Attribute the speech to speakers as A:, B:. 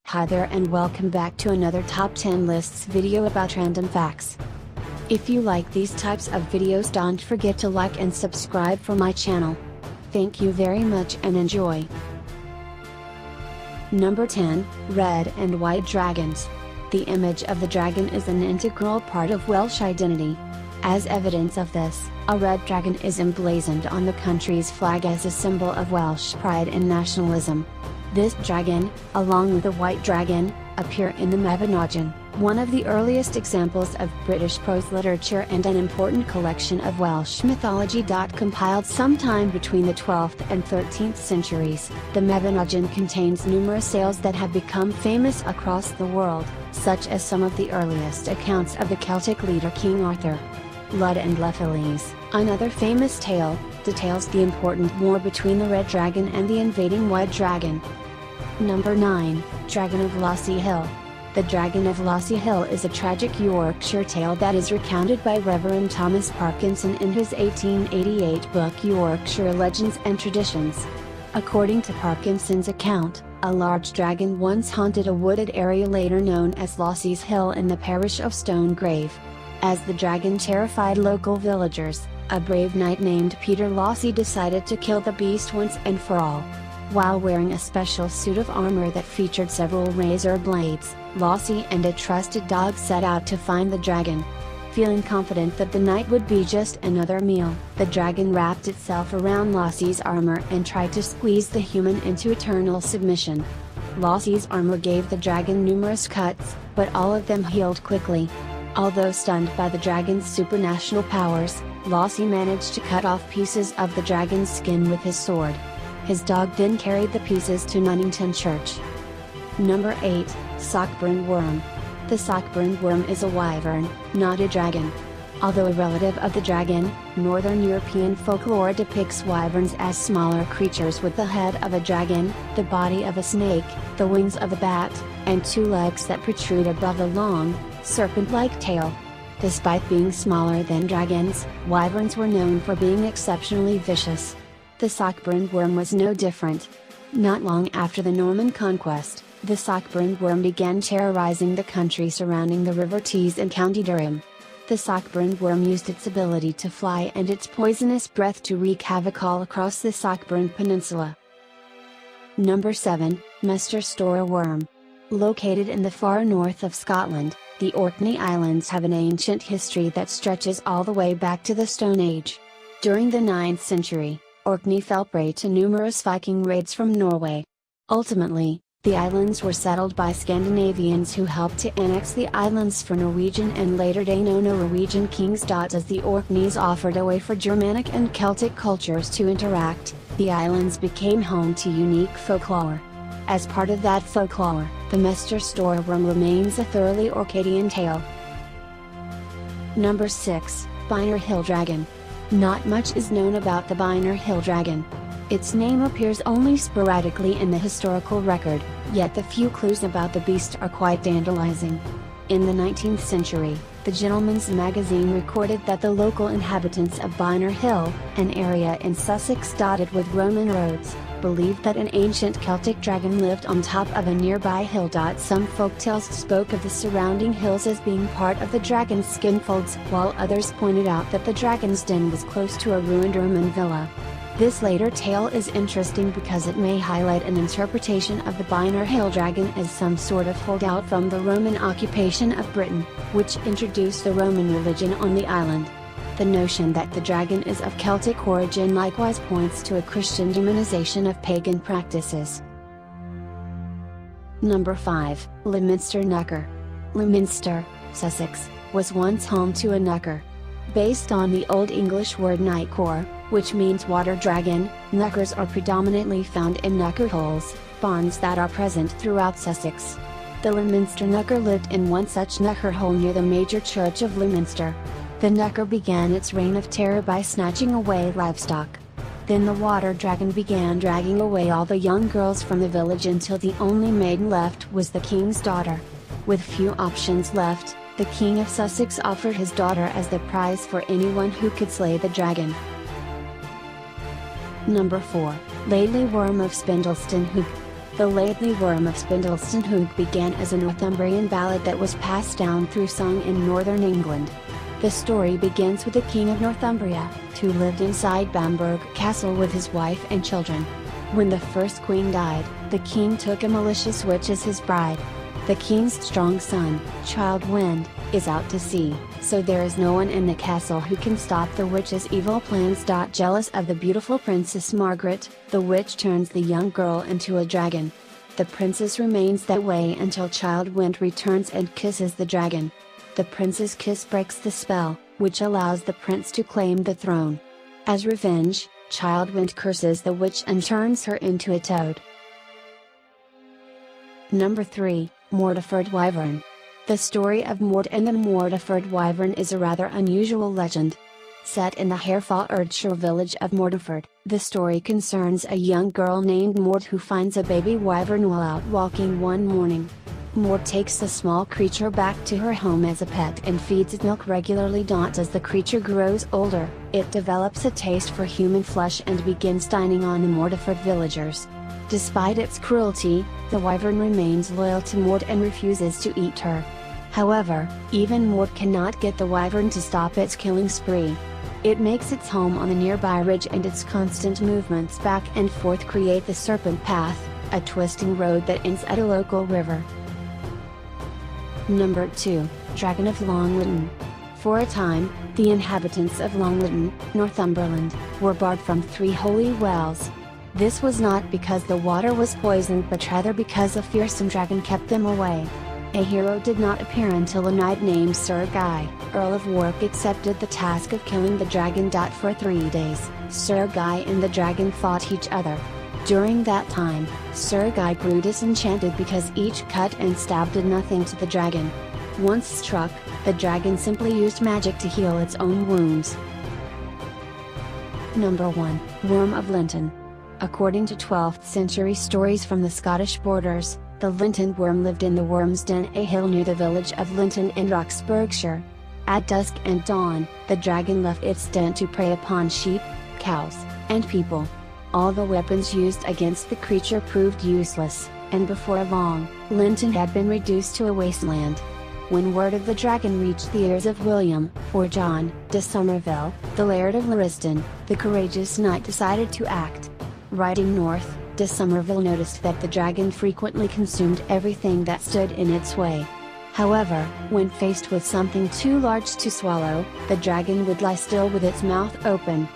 A: Hi there and welcome back to another top 10 lists video about random facts. If you like these types of videos, don't forget to like and subscribe for my channel. Thank you very much and enjoy. Number 10, Red and White Dragons. The image of the dragon is an integral part of Welsh identity. As evidence of this, a red dragon is emblazoned on the country's flag as a symbol of Welsh pride and nationalism. This dragon, along with a white dragon, appear in the Mabinogion, one of the earliest examples of British prose literature and an important collection of Welsh mythology. Compiled sometime between the 12th and 13th centuries, the Mabinogion contains numerous tales that have become famous across the world, such as some of the earliest accounts of the Celtic leader King Arthur. Lud and Llefelys, another famous tale, details the important war between the red dragon and the invading white dragon. Number 9, Dragon of Lossy Hill. The Dragon of Lossy Hill is a tragic Yorkshire tale that is recounted by Reverend Thomas Parkinson in his 1888 book Yorkshire Legends and Traditions. According to Parkinson's account, a large dragon once haunted a wooded area later known as Lossy's Hill in the parish of Stonegrave. As the dragon terrified local villagers, a brave knight named Peter Lossy decided to kill the beast once and for all. While wearing a special suit of armor that featured several razor blades, Lossy and a trusted dog set out to find the dragon. Feeling confident that the knight would be just another meal, the dragon wrapped itself around Lossy's armor and tried to squeeze the human into eternal submission. Lossy's armor gave the dragon numerous cuts, but all of them healed quickly. Although stunned by the dragon's supernatural powers, Lossy managed to cut off pieces of the dragon's skin with his sword. His dog then carried the pieces to Nunnington Church. Number 8, Sockburn Worm. The Sockburn worm is a wyvern, not a dragon. Although a relative of the dragon, Northern European folklore depicts wyverns as smaller creatures with the head of a dragon, the body of a snake, the wings of a bat, and two legs that protrude above a long, serpent-like tail. Despite being smaller than dragons, wyverns were known for being exceptionally vicious. The Sockburn worm was no different. Not long after the Norman conquest, the Sockburn worm began terrorizing the country surrounding the River Tees in County Durham. The Sockburn worm used its ability to fly and its poisonous breath to wreak havoc all across the Sockburn Peninsula. Number 7, Mester Store Worm. Located in the far north of Scotland, the Orkney Islands have an ancient history that stretches all the way back to the Stone Age. During the 9th century, Orkney fell prey to numerous Viking raids from Norway. Ultimately, the islands were settled by Scandinavians who helped to annex the islands for Norwegian and later-day Norwegian kings. As the Orkneys offered a way for Germanic and Celtic cultures to interact, the islands became home to unique folklore. As part of that folklore, the Mester Store Worm remains a thoroughly Orcadian tale. Number 6, Byner Hill Dragon. Not much is known about the Byner Hill Dragon. Its name appears only sporadically in the historical record, yet the few clues about the beast are quite tantalizing. In the 19th century, the Gentleman's Magazine recorded that the local inhabitants of Byner Hill, an area in Sussex dotted with Roman roads, believed that an ancient Celtic dragon lived on top of a nearby hill. Some folktales spoke of the surrounding hills as being part of the dragon's skin folds, while others pointed out that the dragon's den was close to a ruined Roman villa. This later tale is interesting because it may highlight an interpretation of the Byner Hill Dragon as some sort of holdout from the Roman occupation of Britain, which introduced the Roman religion on the island. The notion that the dragon is of Celtic origin likewise points to a Christian demonization of pagan practices. Number 5, Leominster Knucker. Leominster, Sussex, was once home to a knucker. Based on the Old English word knighcore, which means water dragon, knuckers are predominantly found in knucker holes, ponds that are present throughout Sussex. The Leominster Knucker lived in one such knucker hole near the major church of Leominster. The knucker began its reign of terror by snatching away livestock. Then the water dragon began dragging away all the young girls from the village until the only maiden left was the king's daughter. With few options left, the King of Sussex offered his daughter as the prize for anyone who could slay the dragon. Number 4, Lately Worm of Spindleston Hook. The Laidley Worm of Spindleston began as a Northumbrian ballad that was passed down through song in northern England. The story begins with the King of Northumbria, who lived inside Bamburgh Castle with his wife and children. When the first queen died, the king took a malicious witch as his bride. The king's strong son, Child Wind, is out to sea, so there is no one in the castle who can stop the witch's evil plans. Jealous of the beautiful Princess Margaret, the witch turns the young girl into a dragon. The princess remains that way until Child Wind returns and kisses the dragon. The prince's kiss breaks the spell, which allows the prince to claim the throne. As revenge, Child Wind curses the witch and turns her into a toad. Number 3, Mortifered Wyvern. The story of Mort and the Mortifered Wyvern is a rather unusual legend. Set in the Herefordshire village of Mortifered, the story concerns a young girl named Mort who finds a baby wyvern while out walking one morning. Mort takes the small creature back to her home as a pet and feeds it milk regularly. As the creature grows older, it develops a taste for human flesh and begins dining on the Mortifered villagers. Despite its cruelty, the wyvern remains loyal to Mort and refuses to eat her. However, even Mort cannot get the wyvern to stop its killing spree. It makes its home on a nearby ridge, and its constant movements back and forth create the Serpent Path, a twisting road that ends at a local river. Number 2, Dragon of Long Lytton. For a time, the inhabitants of Long Lytton, Northumberland, were barred from 3 holy wells. This was not because the water was poisoned but rather because a fearsome dragon kept them away. A hero did not appear until a knight named Sir Guy, Earl of Warwick, accepted the task of killing the dragon. For 3 days, Sir Guy and the dragon fought each other. During that time, Sir Guy grew disenchanted because each cut and stab did nothing to the dragon. Once struck, the dragon simply used magic to heal its own wounds. Number 1, Worm of Linton. According to 12th century stories from the Scottish borders, the Linton worm lived in the Worm's Den, a hill near the village of Linton in Roxburghshire. At dusk and dawn, the dragon left its den to prey upon sheep, cows, and people. All the weapons used against the creature proved useless, and before long, Linton had been reduced to a wasteland. When word of the dragon reached the ears of William, or John, de Somerville, the Laird of Lariston, the courageous knight decided to act. Riding north, de Somerville noticed that the dragon frequently consumed everything that stood in its way. However, when faced with something too large to swallow, the dragon would lie still with its mouth open.